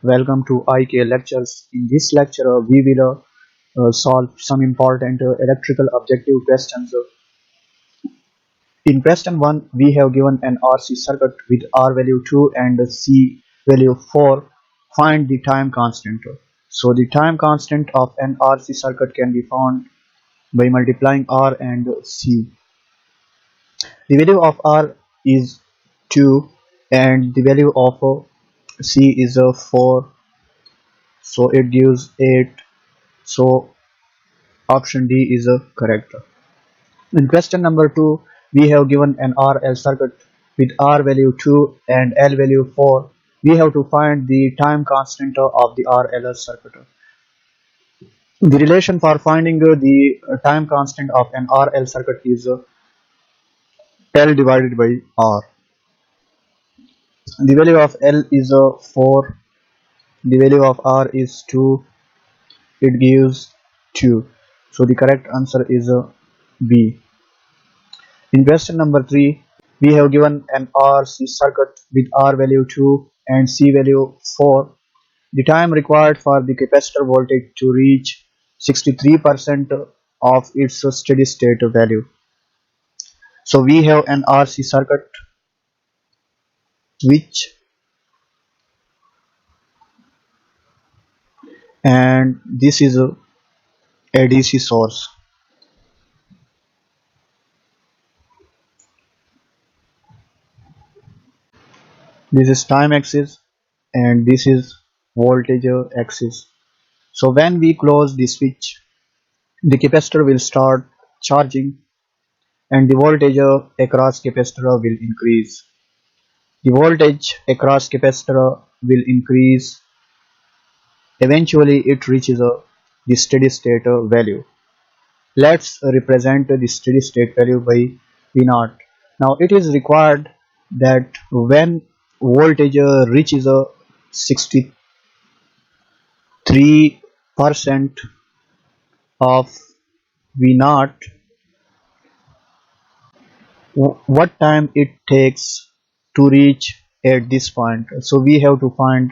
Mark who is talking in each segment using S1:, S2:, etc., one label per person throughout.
S1: Welcome to IK lectures. In this lecture, we will solve some important electrical objective questions. In question 1, we have given an RC circuit with R value 2 and C value 4. Find the time constant. So the time constant of an RC circuit can be found by multiplying R and C. The value of R is 2 and the value of C is 4. So it gives 8. So option D is correct. In question number 2, we have given an RL circuit with R value 2 and L value 4. We have to find the time constant of the RL circuit. The relation for finding the time constant of an RL circuit is L divided by R. The value of L is 4. The value of R is 2. It gives 2. So the correct answer is B. In question number 3, we have given an RC circuit with R value 2 and C value 4. The time required for the capacitor voltage to reach 63% of its steady state value. So we have an RC circuit which, and this is a DC source. This is time axis and this is voltage axis. So when we close the switch, the capacitor will start charging and the voltage across capacitor will increase. The voltage across capacitor will increase. Eventually it reaches the steady state value. Let's represent the steady state value by V0. Now it is required that when voltage reaches 63% of V0, what time it takes to reach at this point. So we have to find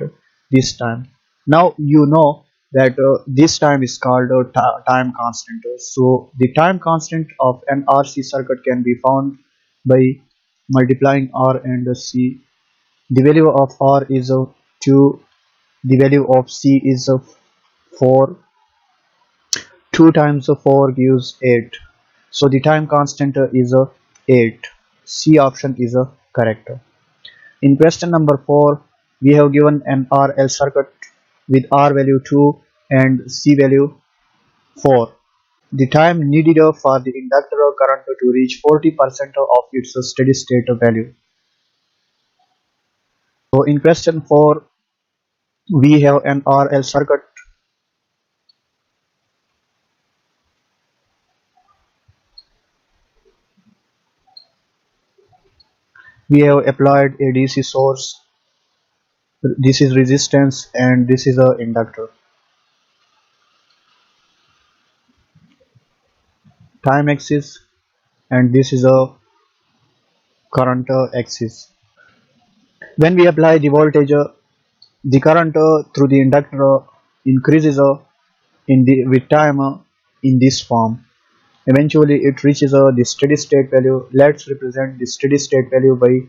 S1: this time. Now you know that this time is called time constant. So the time constant of an RC circuit can be found by multiplying R and C. The value of R is 2. The value of C is 4. 2 times 4 gives 8. So the time constant is 8. C option is correct. In question number 4, we have given an RL circuit with R value 2 and C value 4. The time needed for the inductor current to reach 40% of its steady state value. So in question 4, we have an RL circuit we have applied a DC source. This is resistance and this is a inductor. Time axis and this is a current axis. When we apply the voltage, the current through the inductor increases with time in this form. Eventually it reaches the steady state value. Let's represent the steady state value by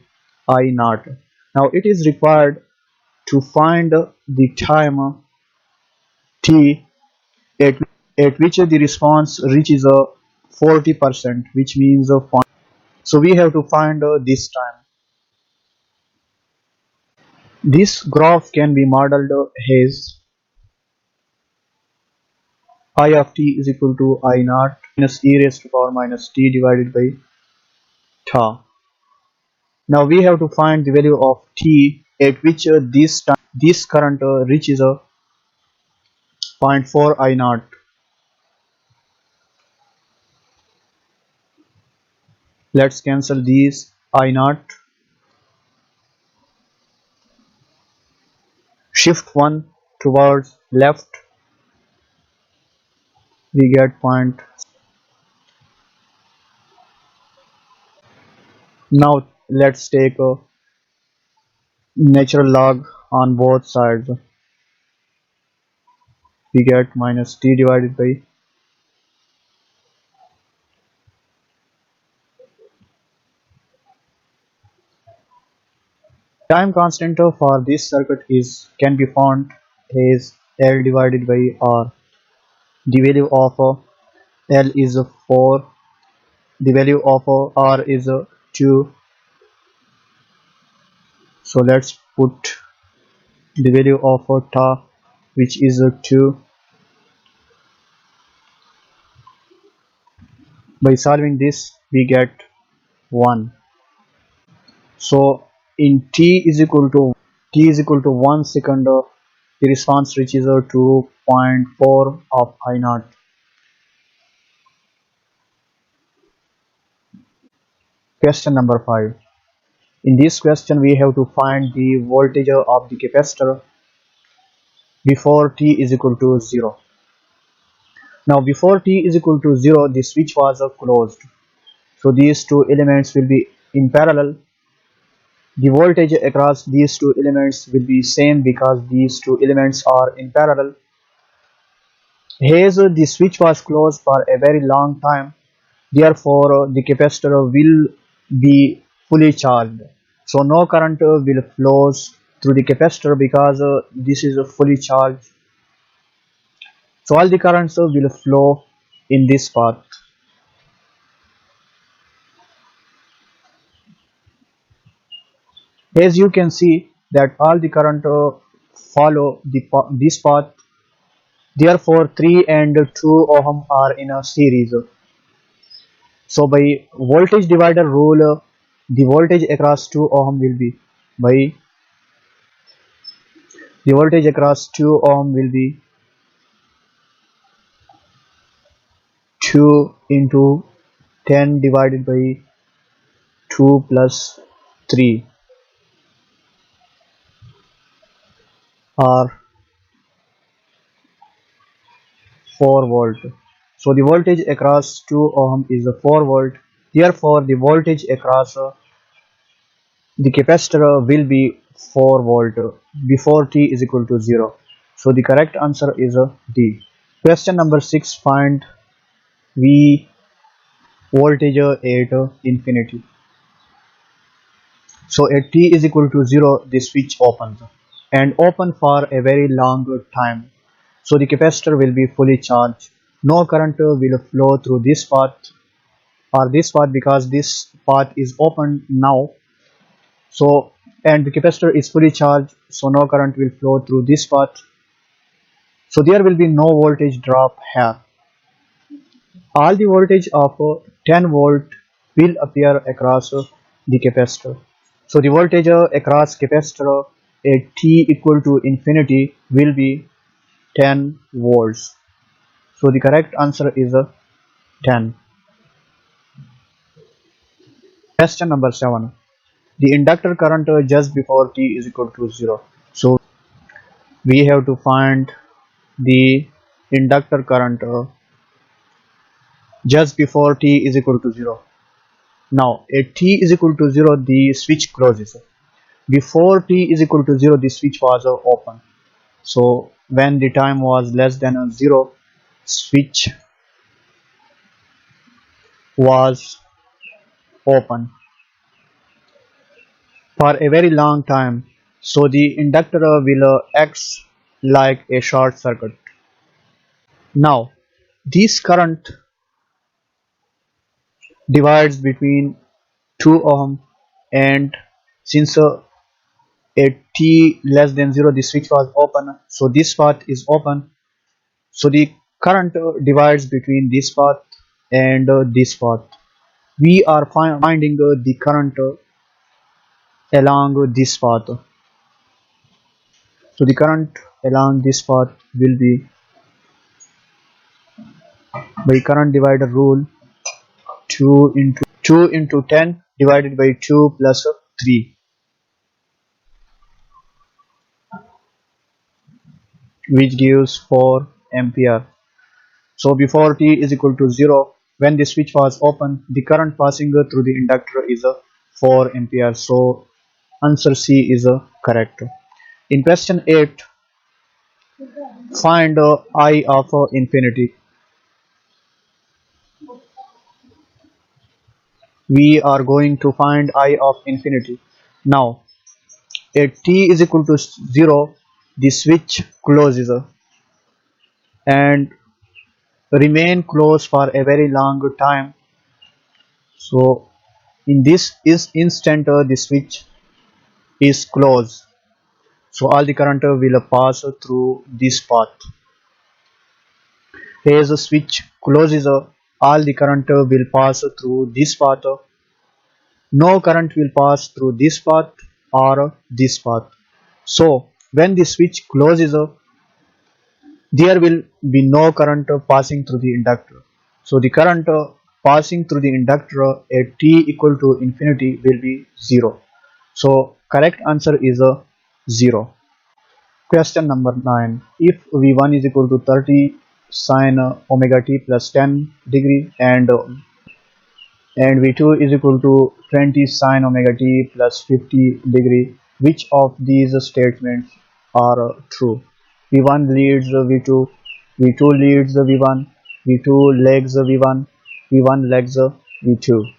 S1: I naught. Now it is required to find the time t at, at which the response reaches 40%, which means so we have to find this time. This graph can be modeled as I of t is equal to I naught minus e raised to power minus t divided by tau. Now we have to find the value of t at which this current reaches a 0.4 I naught. Let's cancel these I naught. Shift 1 towards left, we get point. Now let's take a natural log on both sides. we get minus t divided by time constant for this circuit is can be found as L divided by R. The value of L is 4, the value of R is 2. So let's put the value of tau, which is 2. By solving this we get 1. So in t is equal to 1 second, the response reaches 2.4 of I naught. Question number 5. In this question we have to find the voltage of the capacitor before t is equal to 0. Now before t is equal to 0 the switch was closed. So these two elements will be in parallel. The voltage across these two elements will be same because these two elements are in parallel. As the switch was closed for a very long time, therefore the capacitor will be fully charged. So no current will flows through the capacitor because this is fully charged. So all the currents will flow in this path. As you can see that all the current follow this path. Therefore 3 and 2 ohm are in a series. So by voltage divider rule, the voltage across 2 ohm will be by the voltage across 2 ohm will be 2 into 10 divided by 2 plus 3 or 4 volt. So the voltage across 2 ohm is 4 volt. Therefore the voltage across the capacitor will be 4 volt before t is equal to 0. So the correct answer is D. Question number 6. Find V voltage at infinity. So at t is equal to 0 the switch opens and open for a very long time. So the capacitor will be fully charged. No current will flow through this path or this path because this path is open now. So and the capacitor is fully charged, so no current will flow through this path. So there will be no voltage drop here. All the voltage of 10 volt will appear across the capacitor. So the voltage across capacitor at t equal to infinity will be 10 volts. So the correct answer is 10. Question number 7. The inductor current just before t is equal to 0. So we have to find the inductor current just before t is equal to 0. Now at t is equal to 0 the switch closes. Before t is equal to 0 the switch was open. So when the time was less than 0, switch was open for a very long time. So the inductor will act like a short circuit. Now this current divides between 2 ohm and since at t less than 0 the switch was open, so this path is open. So the current divides between this path and this path. We are finding the current along this path. So the current along this path will be by current divider rule 2 into 10 divided by 2 plus 3, which gives 4 ampere. So before t is equal to 0, when the switch was open, the current passing through the inductor is 4 ampere. So answer C is correct. In question 8, find I of infinity. We are going to find I of infinity. Now at t is equal to 0, the switch closes and remain closed for a very long time. So in this is instant the switch is closed. So all the current will pass through this path. As the switch closes, all the current will pass through this path. No current will pass through this path or this path. So when the switch closes, there will be no current passing through the inductor. So the current passing through the inductor at t equal to infinity will be 0. So correct answer is 0. Question number 9. If V1 is equal to 30 sine omega t plus 10 degree and V2 is equal to 20 sine omega t plus 50 degree, which of these statements are true? V1 leads V2, V2 leads V1, V2 lags V1, V1 lags V2.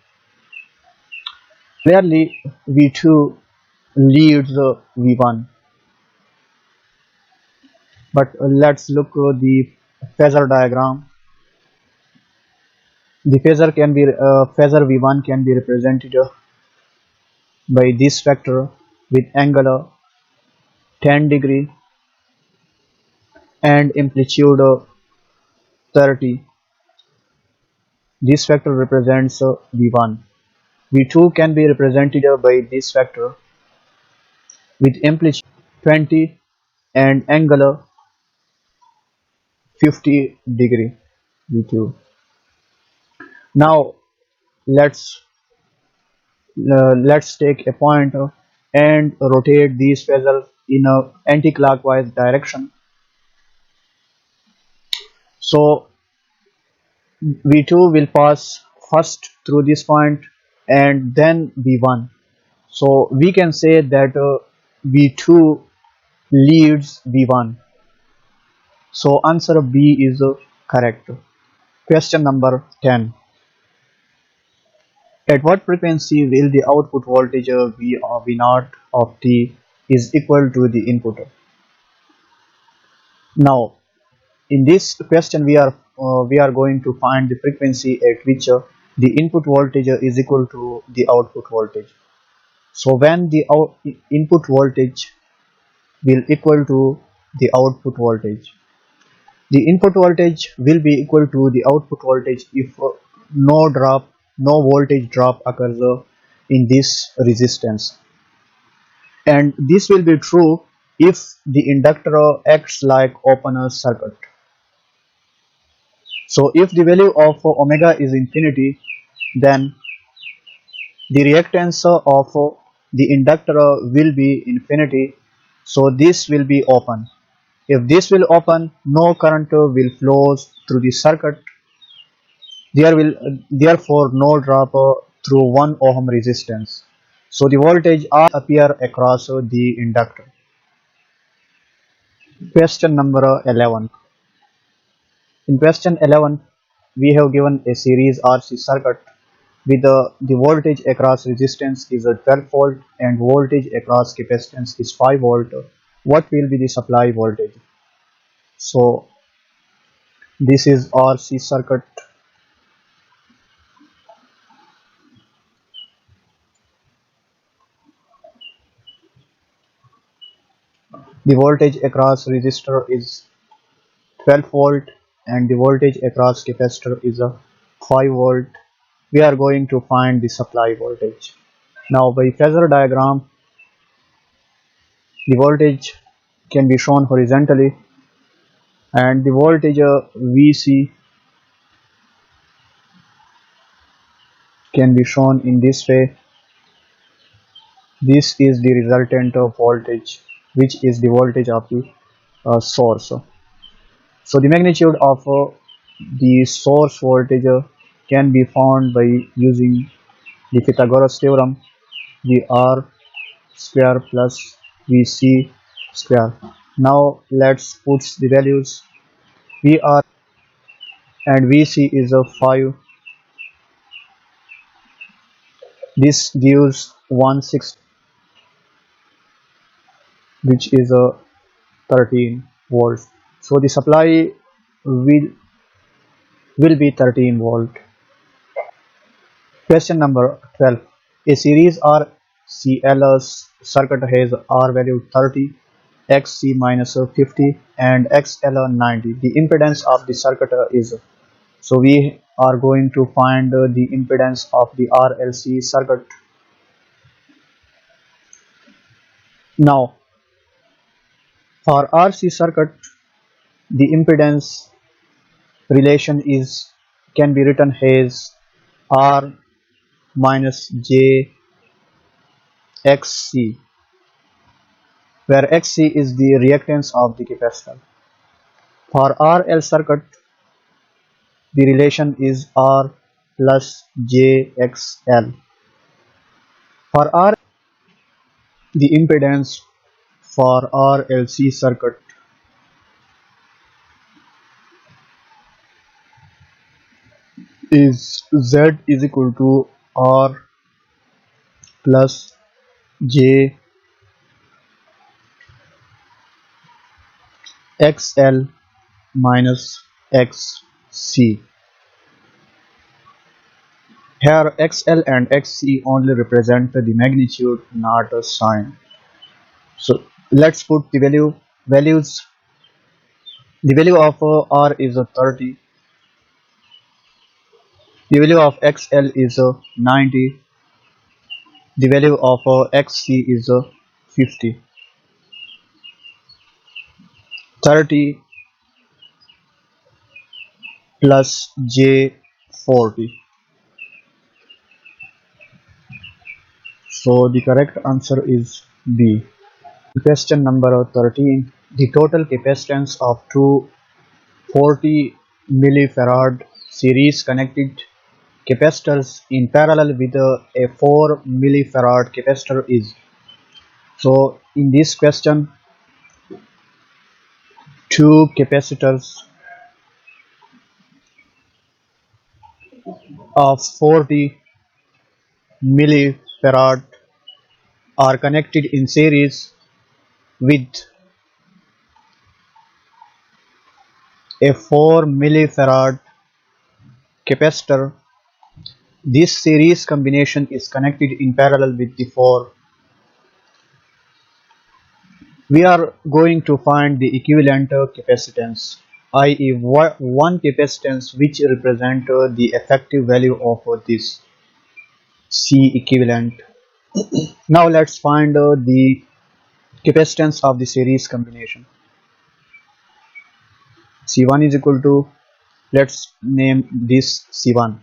S1: Clearly, V2 leads V1. But let's look at the Phasor diagram. The Phasor V1 can be represented by this vector with angle 10 degree and amplitude 30. This vector represents V1. V2 can be represented by this vector with amplitude 20 and angle 50 degree. V2. Now let's take a point and rotate these phasors in a anti-clockwise direction. So V2 will pass first through this point and then V1. So we can say that V2 leads V1. So answer B is correct. Question number 10. At what frequency will the output voltage V0 of t is equal to the input? Now in this question we are going to find the frequency at which the input voltage is equal to the output voltage. So when the input voltage will equal to the output voltage, the input voltage will be equal to the output voltage if no voltage drop occurs in this resistance, and this will be true if the inductor acts like open circuit. So if the value of omega is infinity, then the reactance of the inductor will be infinity. So this will be open. If this will open, no current will flow through the circuit. There will therefore no drop through 1 ohm resistance. So the voltage appear across the inductor. Question number 11. In question 11, we have given a series RC circuit with the voltage across resistance is 12 volt and voltage across capacitance is 5 volt. What will be the supply voltage? So this is RC circuit. The voltage across resistor is 12 volt and the voltage across capacitor is a 5 volt. We are going to find the supply voltage. Now by Phasor diagram, the voltage can be shown horizontally and the voltage VC can be shown in this way. This is the resultant of voltage, which is the voltage of the source. So the magnitude of the source voltage can be found by using the Pythagoras theorem, the R square plus VC square. Now let's put the values. VR and VC is a 5. This gives 160, which is a 13 volts. So the supply will will be 13 volt. Question number 12. A series RCLS circuit has R value 30, XC minus 50 and XL 90. The impedance of the circuit is, so we are going to find the impedance of the RLC circuit. Now for RC circuit, the impedance relation is can be written as R minus J XC, where Xc is the reactance of the capacitor. For RL circuit, the relation is R plus JXL. For R, the impedance for RLC circuit is Z is equal to R plus JXL minus XC. Here XL and XC only represent the magnitude, not a sign. So let's put the values. The value of R is 30. The value of XL is 90. The value of XC is 50. 30 plus J 40. So the correct answer is B. Question number 13. The total capacitance of two 40 millifarad series connected capacitors in parallel with a 4 millifarad capacitor is. So in this question, two capacitors of 40 millifarad are connected in series with a 4 millifarad capacitor. This series combination is connected in parallel with the 4. We are going to find the equivalent capacitance, i.e. one capacitance which represent the effective value of this C equivalent. Now let's find the capacitance of the series combination. C1 is equal to, let's name this C1,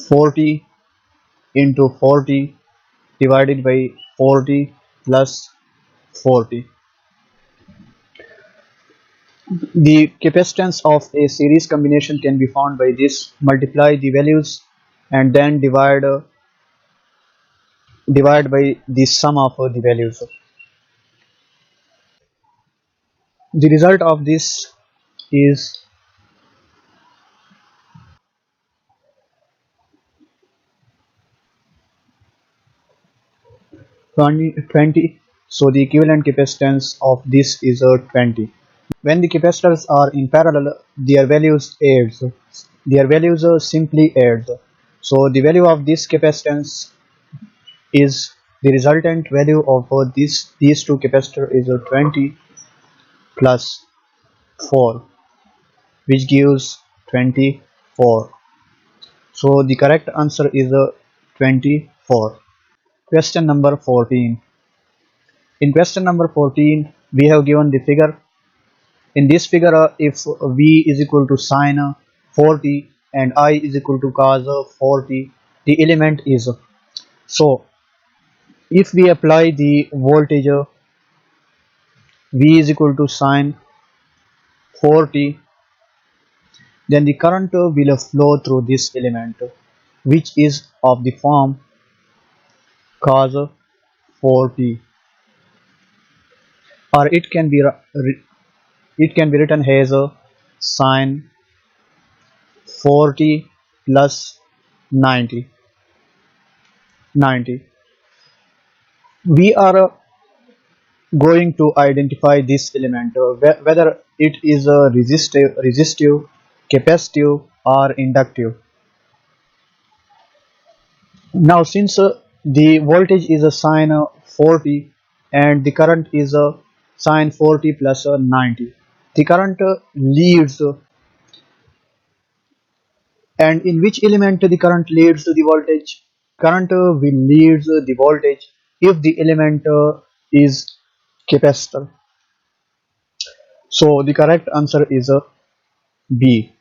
S1: 40 into 40 divided by 40 plus 40. The capacitance of a series combination can be found by this: multiply the values and then divide by the sum of the values. The result of this is 20. So the equivalent capacitance of this is 20. When the capacitors are in parallel, their values adds. Their values simply add. So the value of this capacitance is the resultant value of these two capacitor is 20 plus 4, which gives 24. So the correct answer is 24. Question number 14. In question number 14, we have given the figure. In this figure, if V is equal to sine 40 and I is equal to cos 40, the element is. So if we apply the voltage V is equal to sine 40, then the current will flow through this element, which is of the form cos 40. or it can be written as a sine 40 plus 90. We are going to identify this element, whether it is a resistive, capacitive, or inductive. Now, since the voltage is a sine 40 and the current is a sine 40 plus 90, the current leads, and in which element the current leads the voltage? Current will lead the voltage if the element is capacitor. So the correct answer is B.